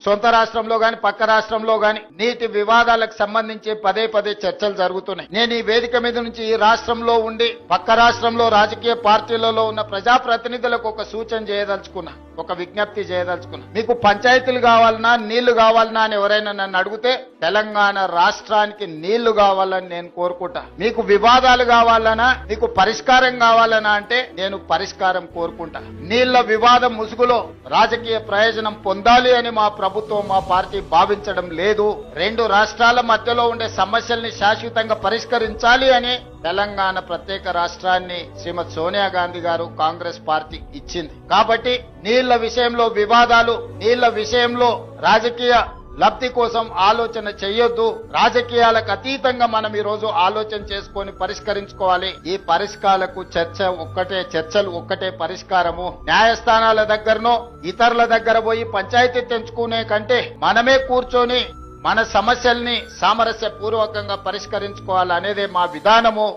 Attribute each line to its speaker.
Speaker 1: సొంత రాష్ట్రంలో గాని పక్క రాష్ట్రంలో గాని నీటి వివాదాలకు సంబంధించి పదే పదే చర్చలు జరుగుతున్నాయి. నేను ఈ వేదిక మీద నుంచి ఈ రాష్ట్రంలో ఉండి పక్క రాష్ట్రంలో రాజకీయ పార్టీలలో ఉన్న ప్రజాప్రతినిధులకు ఒక సూచన చేయదలుచుకున్నా, ఒక విజ్ఞప్తి చేయదలుచుకున్నా. మీకు పంచాయతీలు కావాలన్నా నీళ్లు కావాలన్నా అని ఎవరైనా నన్ను అడిగితే తెలంగాణ రాష్ట్రానికి నీళ్లు కావాలని నేను కోరుకుంటా. మీకు వివాదాలు కావాలన్నా, మీకు పరిష్కారం కావాలన్నా అంటే నేను పరిష్కారం కోరుకుంటా. నీళ్ల వివాదం ముసుగులో రాజకీయ ప్రయోజనం పొందాలి అని మా ప్రభుత్వం, మా పార్టీ భావించడం లేదు. రెండు రాష్ట్రాల మధ్యలో ఉండే సమస్యల్ని శాశ్వతంగా పరిష్కరించాలి అని తెలంగాణ ప్రత్యేక రాష్ట్రాన్ని శ్రీమతి సోనియా గాంధీ గారు కాంగ్రెస్ పార్టీ ఇచ్చింది. కాబట్టి నీళ్ల విషయంలో వివాదాలు, నీళ్ల విషయంలో రాజకీయ లబ్ధి కోసం ఆలోచన చేయొద్దు. రాజకీయాలకు అతీతంగా మనం ఈ రోజు ఆలోచన చేసుకొని పరిష్కరించుకోవాలి. ఈ పరిష్కారాలకు చర్చలు ఒక్కటే పరిష్కారము. న్యాయస్థానాల దగ్గరనో ఇతరుల దగ్గర పోయి పంచాయతీ తెంచుకునే కంటే మనమే కూర్చొని మన సమస్యల్ని సామరస్య పూర్వకంగా పరిష్కరించుకోవాలనేదే మా విధానము.